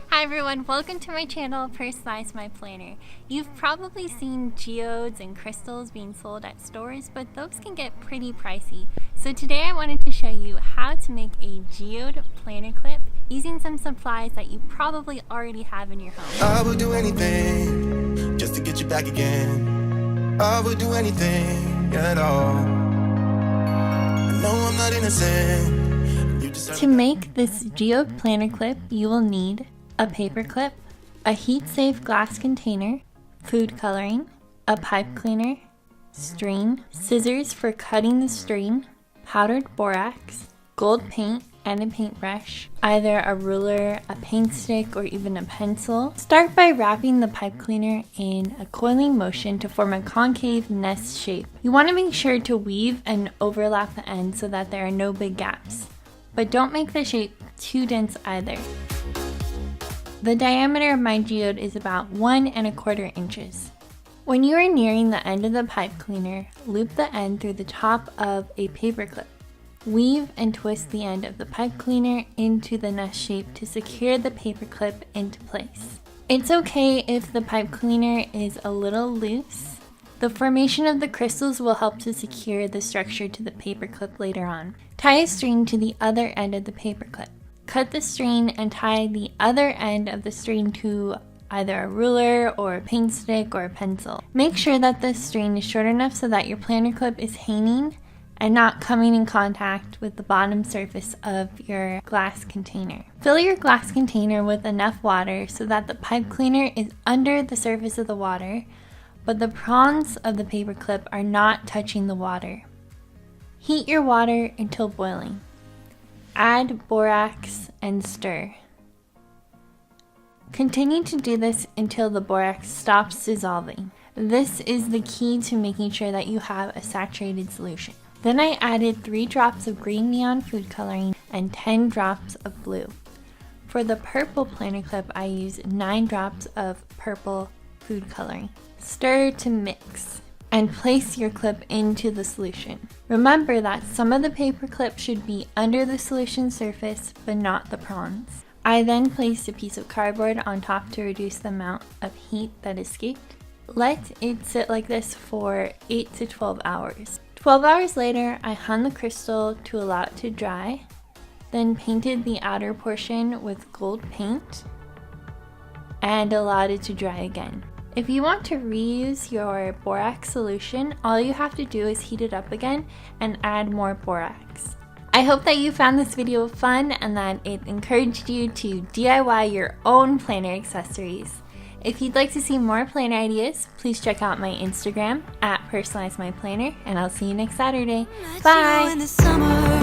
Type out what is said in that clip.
Hi everyone, welcome to my channel, Personalize My Planner. You've probably seen geodes and crystals being sold at stores, but those can get pretty pricey. So today I wanted to show you how to make a geode planner clip using some supplies that you probably already have in your home. I would do anything just to get you back again. I would do anything at all. I know I'm not innocent. You deserve To make this geode planner clip, you will need a paper clip, a heat-safe glass container, food coloring, a pipe cleaner, string, scissors for cutting the string, powdered borax, gold paint, and a paintbrush, either a ruler, a paint stick, or even a pencil. Start by wrapping the pipe cleaner in a coiling motion to form a concave nest shape. You want to make sure to weave and overlap the ends so that there are no big gaps, but don't make the shape too dense either. The diameter of my geode is about 1¼ inches. When you are nearing the end of the pipe cleaner, loop the end through the top of a paper clip. Weave and twist the end of the pipe cleaner into the nest shape to secure the paper clip into place. It's okay if the pipe cleaner is a little loose. The formation of the crystals will help to secure the structure to the paper clip later on. Tie a string to the other end of the paper clip. Cut the string and tie the other end of the string to either a ruler or a paint stick or a pencil. Make sure that the string is short enough so that your planner clip is hanging and not coming in contact with the bottom surface of your glass container. Fill your glass container with enough water so that the pipe cleaner is under the surface of the water, but the prongs of the paper clip are not touching the water. Heat your water until boiling. Add borax and stir. Continue to do this until the borax stops dissolving. This is the key to making sure that you have a saturated solution. Then I added 3 drops of green neon food coloring and 10 drops of blue. For the purple planner clip, I use 9 drops of purple food coloring. Stir to mix and place your clip into the solution. Remember that some of the paper clip should be under the solution surface, but not the prongs. I then placed a piece of cardboard on top to reduce the amount of heat that escaped. Let it sit like this for 8 to 12 hours. 12 hours later, I hung the crystal to allow it to dry, then painted the outer portion with gold paint and allowed it to dry again. If you want to reuse your borax solution, all you have to do is heat it up again and add more borax. I hope that you found this video fun and that it encouraged you to DIY your own planner accessories. If you'd like to see more planner ideas, please check out my Instagram @PersonalizeMyPlanner, and I'll see you next Saturday. Bye!